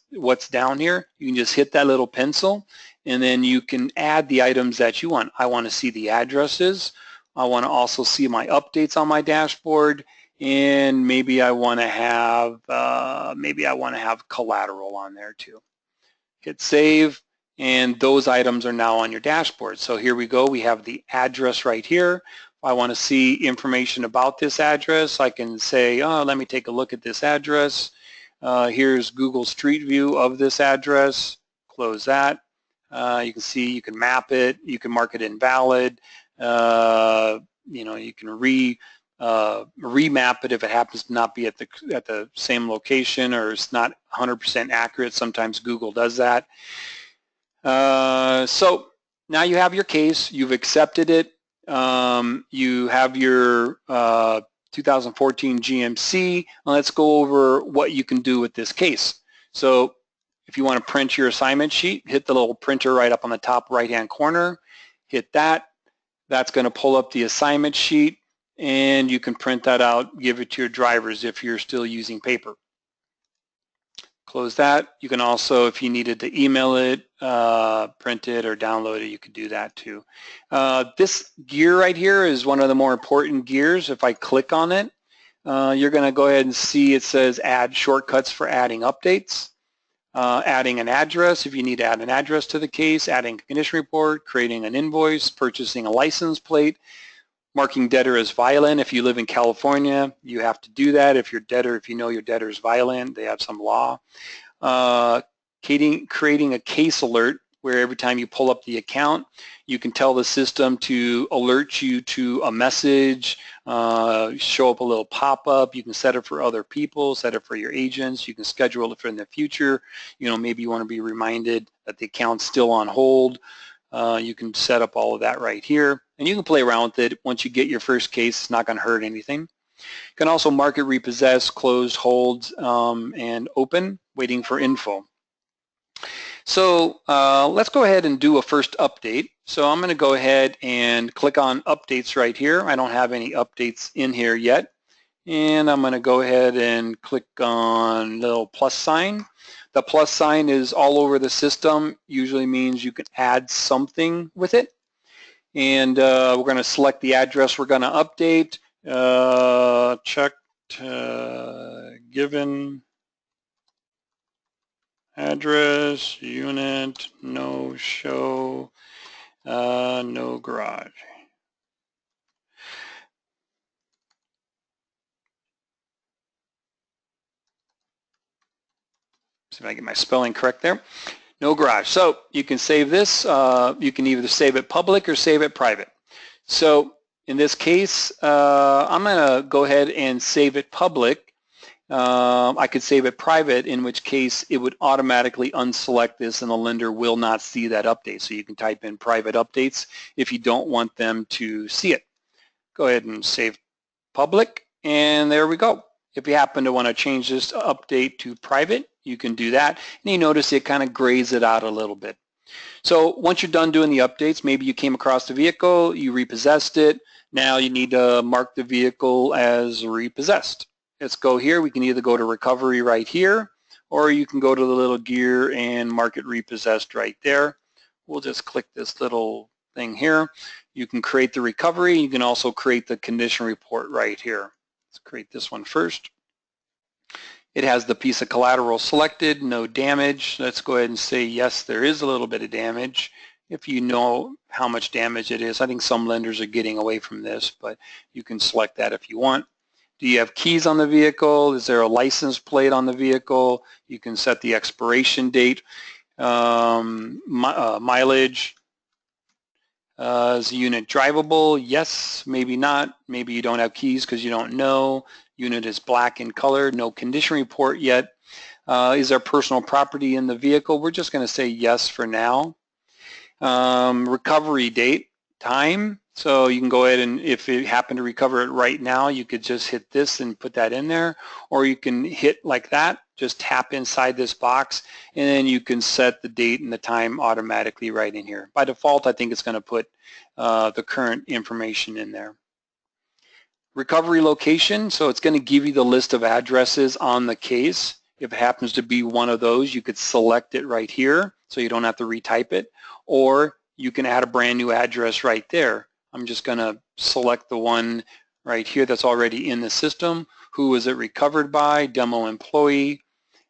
down here. You can just hit that little pencil, and then you can add the items that you want. I want to see the addresses. I want to also see my updates on my dashboard, and maybe I want to have collateral on there too. Hit save, and those items are now on your dashboard. So here we go. We have the address right here. If I want to see information about this address, I can say, oh, let me take a look at this address. Here's Google Street View of this address. Close that. You can see you can map it. You can mark it invalid. You can remap it if it happens to not be at the same location or it's not 100% accurate. Sometimes Google does that. So now you have your case. You've accepted it. You have your 2014 GMC. Let's go over what you can do with this case. So if you want to print your assignment sheet, hit the little printer right up on the top right-hand corner. Hit that. That's going to pull up the assignment sheet, and you can print that out, give it to your drivers if you're still using paper. Close that. You can also, if you needed to email it, print it, or download it, you could do that too. This gear right here is one of the more important gears. If I click on it, you're going to go ahead and see it says add shortcuts for adding updates, adding an address if you need to add an address to the case, adding a condition report, creating an invoice, purchasing a license plate, marking debtor as violent. If you live in California, you have to do that. If you know your debtor is violent, they have some law. Creating a case alert where every time you pull up the account, you can tell the system to alert you to a message, show up a little pop-up. You can set it for other people, set it for your agents. You can schedule it for in the future. Maybe you want to be reminded that the account's still on hold. You can set up all of that right here, and you can play around with it. Once you get your first case, it's not going to hurt anything. You can also mark it repossessed, closed, hold, and open, waiting for info. So let's go ahead and do a first update. So I'm going to go ahead and click on updates right here. I don't have any updates in here yet. And I'm going to go ahead and click on the little plus sign. The plus sign is all over the system. Usually means you can add something with it. And we're going to select the address we're going to update. Checked given address, unit, no show, no garage. See if I get my spelling correct there. No garage. So you can save this. You can either save it public or save it private. So in this case, I'm going to go ahead and save it public. I could save it private, in which case it would automatically unselect this and the lender will not see that update. So you can type in private updates if you don't want them to see it. Go ahead and save public, and there we go. If you happen to want to change this update to private, you can do that. And you notice it kind of grays it out a little bit. So once you're done doing the updates, maybe you came across the vehicle, you repossessed it. Now you need to mark the vehicle as repossessed. Let's go here. We can either go to recovery right here, or you can go to the little gear and mark it repossessed right there. We'll just click this little thing here. You can create the recovery. You can also create the condition report right here. Let's create this one first. It has the piece of collateral selected, no damage. Let's go ahead and say yes, there is a little bit of damage. If you know how much damage it is, I think some lenders are getting away from this, but you can select that if you want. Do you have keys on the vehicle? Is there a license plate on the vehicle? You can set the expiration date, mileage. Is the unit drivable? Yes, maybe not. Maybe you don't have keys because you don't know. Unit is black in color. No condition report yet. Is there personal property in the vehicle? We're just going to say yes for now. Recovery date, time. So you can go ahead and if you happen to recover it right now, you could just hit this and put that in there, or you can hit like that, just tap inside this box, and then you can set the date and the time automatically right in here. By default, I think it's going to put the current information in there. Recovery location, so it's going to give you the list of addresses on the case. If it happens to be one of those, you could select it right here so you don't have to retype it, or you can add a brand new address right there. I'm just going to select the one right here that's already in the system. Who was it recovered by? Demo employee.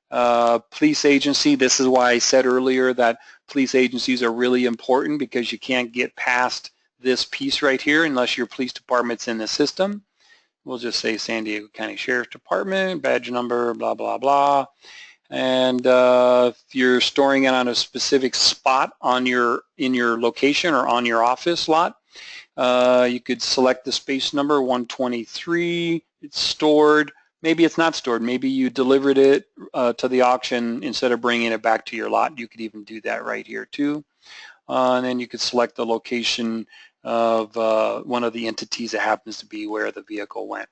Police agency. This is why I said earlier that police agencies are really important, because you can't get past this piece right here unless your police department's in the system. We'll just say San Diego County Sheriff's Department, badge number, blah, blah, blah. And if you're storing it on a specific spot on in your location or on your office lot, you could select the space number 123. It's stored. Maybe it's not stored. Maybe you delivered it to the auction instead of bringing it back to your lot. You could even do that right here too. And then you could select the location of one of the entities that happens to be where the vehicle went.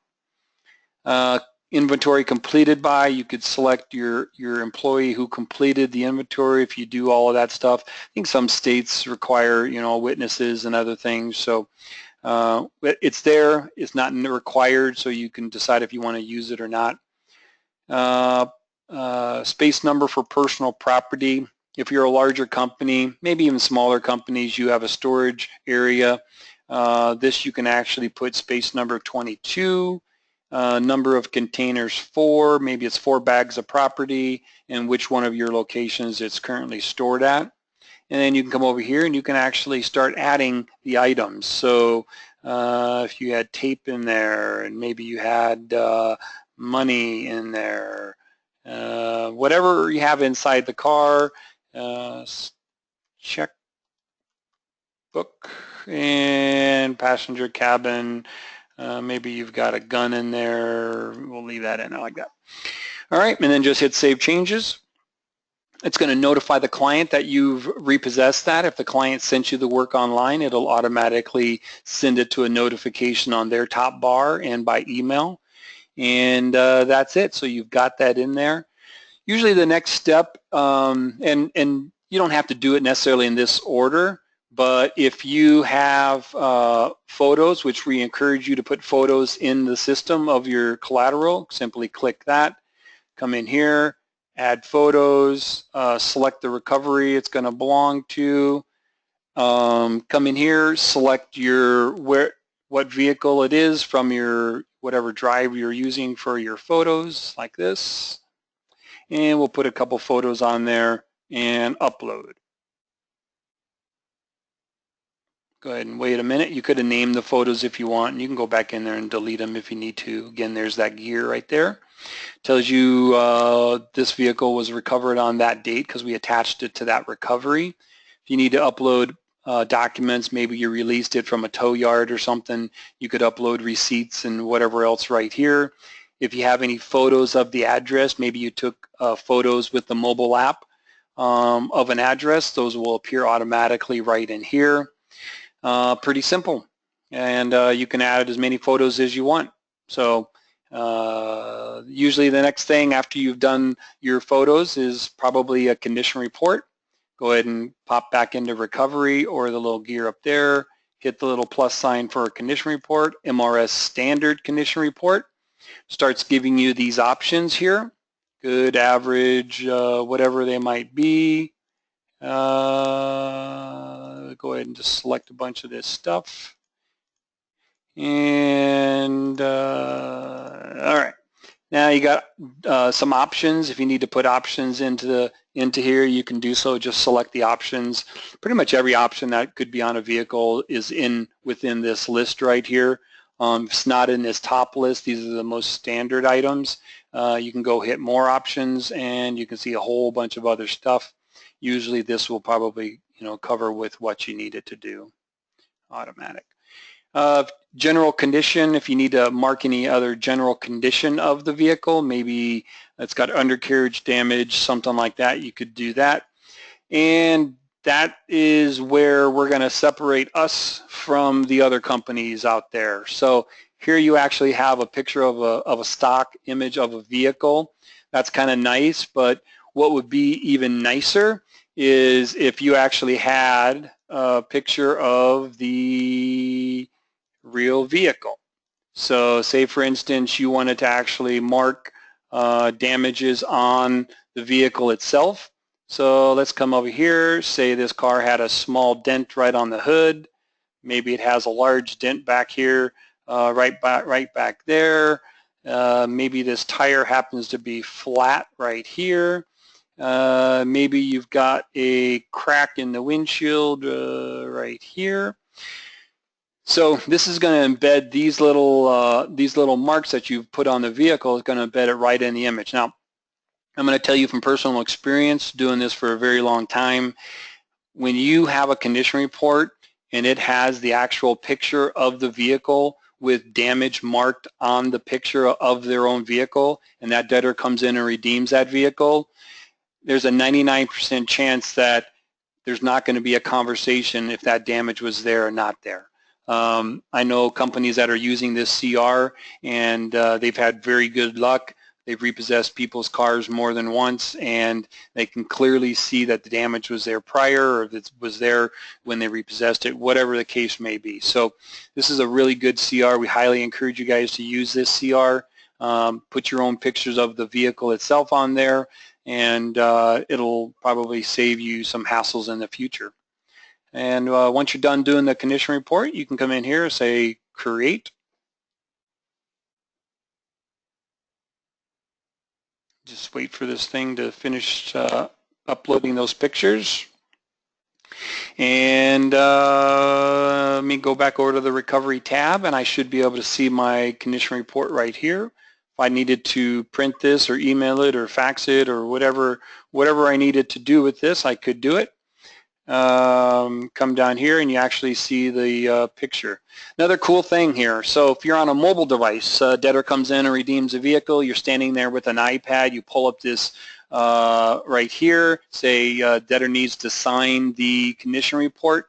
Inventory completed by, you could select your employee who completed the inventory if you do all of that stuff. I think some states require, witnesses and other things. So it's there. It's not required, so you can decide if you want to use it or not. Space number for personal property. If you're a larger company, maybe even smaller companies, you have a storage area. This you can actually put space number 22. Number of containers 4, maybe it's 4 bags of property, and which one of your locations it's currently stored at. And then you can come over here and you can actually start adding the items. So if you had tape in there and maybe you had money in there, whatever you have inside the car, check book and passenger cabin. Maybe you've got a gun in there. We'll leave that in like that. All right, and then just hit Save Changes. It's going to notify the client that you've repossessed that. If the client sent you the work online, it'll automatically send it to a notification on their top bar and by email. And that's it. So you've got that in there. Usually the next step, and you don't have to do it necessarily in this order, but if you have photos, which we encourage you to put photos in the system of your collateral, simply click that, come in here, add photos, select the recovery it's going to belong to, come in here, select what vehicle it is from your whatever drive you're using for your photos, like this, and we'll put a couple photos on there and upload. Go ahead and wait a minute. You could have named the photos if you want, and you can go back in there and delete them if you need to. Again, there's that gear right there. Tells you this vehicle was recovered on that date because we attached it to that recovery. If you need to upload documents, maybe you released it from a tow yard or something, you could upload receipts and whatever else right here. If you have any photos of the address, maybe you took photos with the mobile app of an address, those will appear automatically right in here. Pretty simple, and you can add as many photos as you want. So usually the next thing after you've done your photos is probably a condition report. Go ahead and pop back into recovery or the little gear up there, hit the little plus sign for a condition report, MRS standard condition report. Starts giving you these options here, good, average, whatever they might be. Go ahead and just select a bunch of this stuff. And all right, now you got some options. If you need to put options into here, you can do so. Just select the options. Pretty much every option that could be on a vehicle is within this list right here. If it's not in this top list, these are the most standard items. You can go hit more options and you can see a whole bunch of other stuff. Usually this will probably cover with what you need it to do. Automatic. General condition, if you need to mark any other general condition of the vehicle, maybe it's got undercarriage damage, something like that, you could do that. And that is where we're going to separate us from the other companies out there. So here you actually have a picture of a stock image of a vehicle. That's kind of nice, but what would be even nicer is if you actually had a picture of the real vehicle. So say for instance you wanted to actually mark damages on the vehicle itself. So let's come over here, say this car had a small dent right on the hood. Maybe it has a large dent back here, right back there. Maybe this tire happens to be flat right here. Maybe you've got a crack in the windshield right here. So this is going to embed these little marks that you've put on the vehicle is going to embed it right in the image. Now, I'm going to tell you from personal experience, doing this for a very long time, when you have a condition report and it has the actual picture of the vehicle with damage marked on the picture of their own vehicle, and that debtor comes in and redeems that vehicle, there's a 99% chance that there's not going to be a conversation if that damage was there or not there. I know companies that are using this CR, and they've had very good luck. They've repossessed people's cars more than once, and they can clearly see that the damage was there prior, or if it was there when they repossessed it, whatever the case may be. So this is a really good CR. We highly encourage you guys to use this CR. Put your own pictures of the vehicle itself on there, and it'll probably save you some hassles in the future. And once you're done doing the condition report, you can come in here and say create. Just wait for this thing to finish uploading those pictures. And let me go back over to the recovery tab, and I should be able to see my condition report right here. If I needed to print this or email it or fax it or whatever I needed to do with this, I could do it. Come down here and you actually see the picture. Another cool thing here, so if you're on a mobile device, debtor comes in and redeems a vehicle, you're standing there with an iPad, you pull up this right here, say debtor needs to sign the condition report.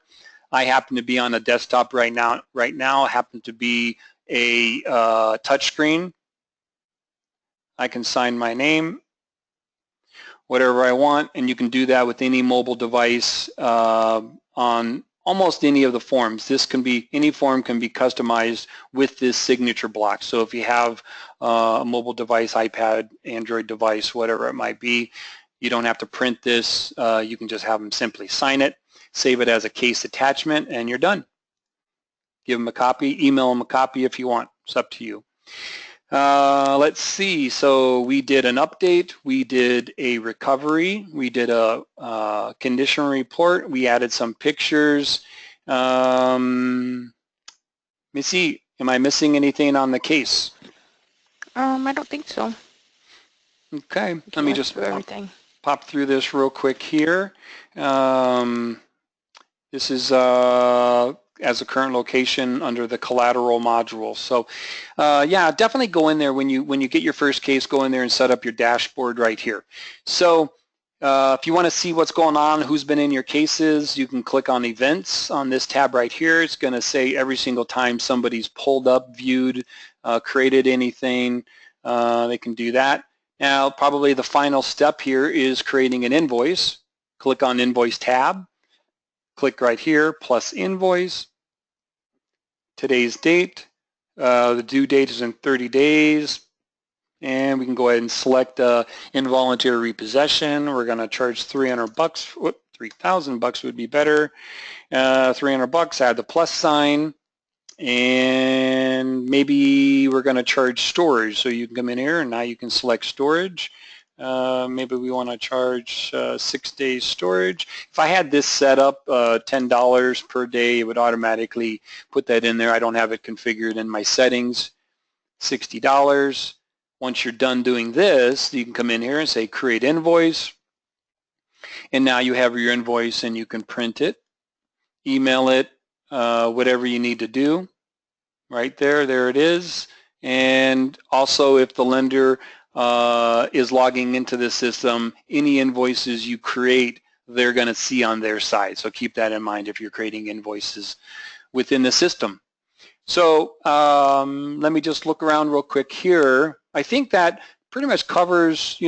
I happen to be on a desktop right now. I happen to be a touch screen. I can sign my name, whatever I want, and you can do that with any mobile device on almost any of the forms. Any form can be customized with this signature block. So if you have a mobile device, iPad, Android device, whatever it might be, you don't have to print this. You can just have them simply sign it, save it as a case attachment, and you're done. Give them a copy, email them a copy if you want. It's up to you. Let's see, so we did an update, we did a recovery, we did a condition report, we added some pictures. Let me see, am I missing anything on the case?
I don't think so.
Okay, let me just pop through this real quick here. This is as a current location under the collateral module. So yeah, definitely go in there when you get your first case, go in there and set up your dashboard right here. So if you want to see what's going on, who's been in your cases, you can click on events on this tab right here. It's going to say every single time somebody's pulled up, viewed, created anything, they can do that. Now probably the final step here is creating an invoice. Click on invoice tab. Click right here, plus invoice, today's date, the due date is in 30 days, and we can go ahead and select involuntary repossession. We're going to charge 300 bucks, 3,000 bucks would be better, 300 bucks, add the plus sign, and maybe we're going to charge storage. So you can come in here and now you can select storage. Maybe we want to charge 6 days storage. If I had this set up $10 per day, it would automatically put that in there. I don't have it configured in my settings. $60. Once you're done doing this, you can come in here and say create invoice. And now you have your invoice and you can print it, email it, whatever you need to do. Right there it is. And also if the lender is logging into the system, any invoices you create, they're going to see on their side. So keep that in mind if you're creating invoices within the system. So let me just look around real quick here. I think that pretty much covers,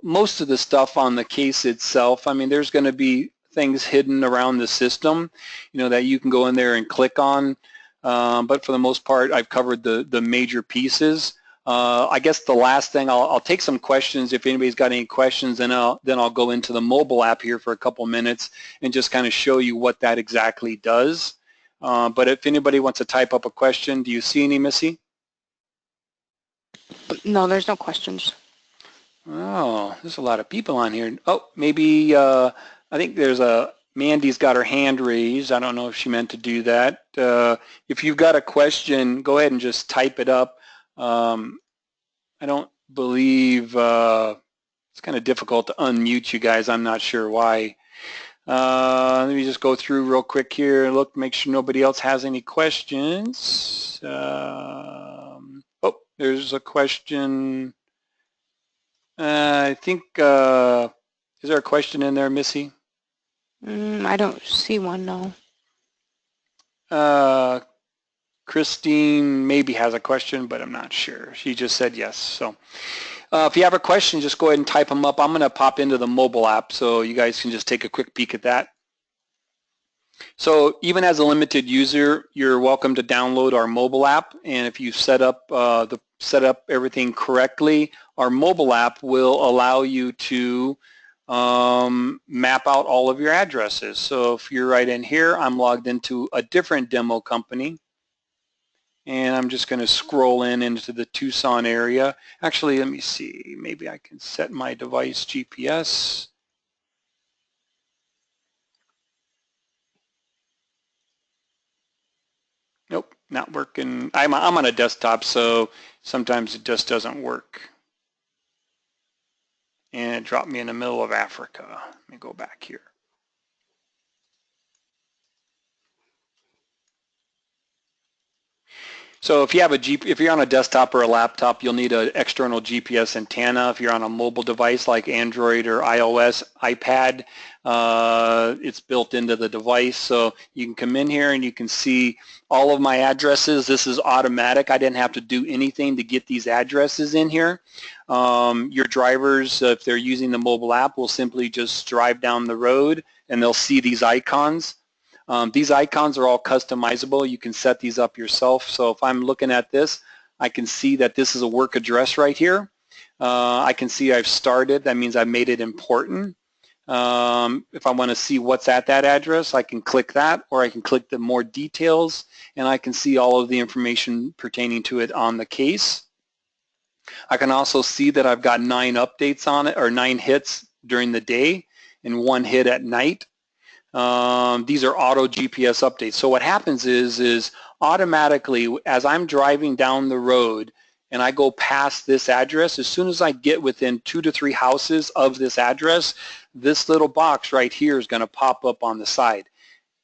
most of the stuff on the case itself. I mean, there's going to be things hidden around the system, that you can go in there and click on. But for the most part, I've covered the major pieces. I guess the last thing, I'll take some questions. If anybody's got any questions, then I'll go into the mobile app here for a couple minutes and just kind of show you what that exactly does. But if anybody wants to type up a question, do you see any, Missy?
No, there's no questions.
Oh, there's a lot of people on here. Oh, maybe I think there's Mandy's got her hand raised. I don't know if she meant to do that. If you've got a question, go ahead and just type it up. I don't believe it's kind of difficult to unmute you guys. I'm not sure why. Let me just go through real quick here. Look, make sure nobody else has any questions. Oh, there's a question. I think, is there a question in there, Missy?
I don't see one, no.
Christine maybe has a question, but I'm not sure. She just said yes. So if you have a question, just go ahead and type them up. I'm going to pop into the mobile app so you guys can just take a quick peek at that. So even as a limited user, you're welcome to download our mobile app, and if you set up everything correctly, our mobile app will allow you to map out all of your addresses. So if you're right in here, I'm logged into a different demo company, and I'm just going to scroll into the Tucson area. Actually, let me see. Maybe I can set my device GPS. Nope, not working. I'm on a desktop, so sometimes it just doesn't work. And it dropped me in the middle of Africa. Let me go back here. So if you have if you're on a desktop or a laptop, you'll need an external GPS antenna. If you're on a mobile device like Android or iOS, iPad, it's built into the device. So you can come in here and you can see all of my addresses. This is automatic. I didn't have to do anything to get these addresses in here. Your drivers, if they're using the mobile app, will simply just drive down the road and they'll see these icons. These icons are all customizable. You can set these up yourself. So if I'm looking at this, I can see that this is a work address right here. I can see I've started. That means I've made it important. If I want to see what's at that address, I can click that, or I can click the more details, and I can see all of the information pertaining to it on the case. I can also see that I've got 9 updates on it, or 9 hits during the day and 1 hit at night. These are auto GPS updates. So what happens is automatically as I'm driving down the road and I go past this address, as soon as I get within 2 to 3 houses of this address, this little box right here is going to pop up on the side.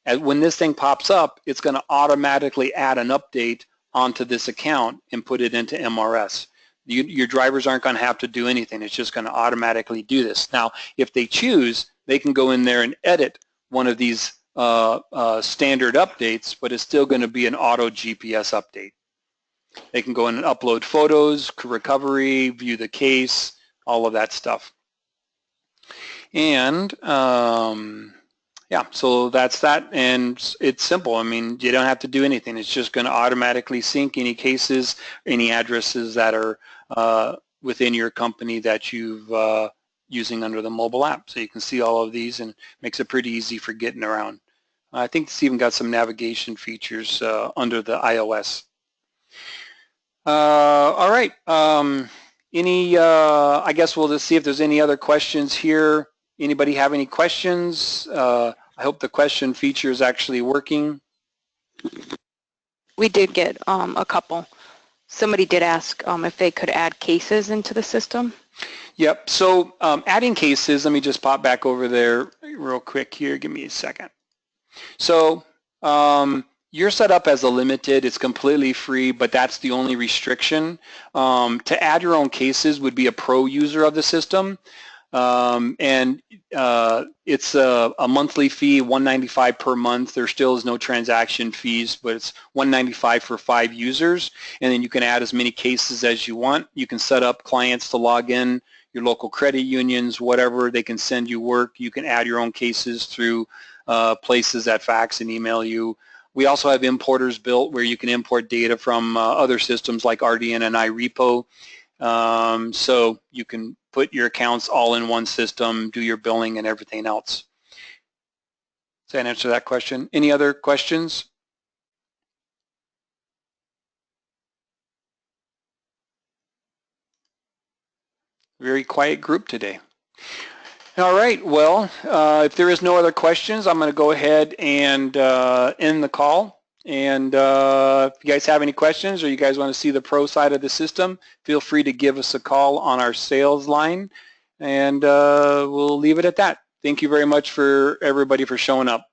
And when this thing pops up, it's going to automatically add an update onto this account and put it into MRS. Your drivers aren't going to have to do anything. It's just going to automatically do this. Now, if they choose, they can go in there and edit one of these standard updates, but it's still going to be an auto GPS update. They can go in and upload photos, recovery, view the case, all of that stuff. And yeah, so that's that, and it's simple. I mean, you don't have to do anything. It's just going to automatically sync any cases, any addresses that are within your company that you've using under the mobile app. So you can see all of these, and makes it pretty easy for getting around. I think it's even got some navigation features under the iOS. All right. I guess we'll just see if there's any other questions here. Anybody have any questions? I hope the question feature is actually working.
We did get a couple. Somebody did ask if they could add cases into the system.
Yep, so adding cases, let me just pop back over there real quick here. Give me a second. So you're set up as a limited. It's completely free, but that's the only restriction. To add your own cases would be a pro user of the system. And it's a monthly fee, $195 per month. There still is no transaction fees, but it's $195 for 5 users, and then you can add as many cases as you want. You can set up clients to log in, your local credit unions, whatever. They can send you work. You can add your own cases through places that fax and email you. We also have importers built where you can import data from other systems like RDN and iRepo. So you can put your accounts all in one system, do your billing and everything else. Does that answer that question? Any other questions? Very quiet group today. All right, well, if there is no other questions, I'm going to go ahead and end the call. And if you guys have any questions or you guys want to see the pro side of the system, feel free to give us a call on our sales line, and we'll leave it at that. Thank you very much for everybody for showing up.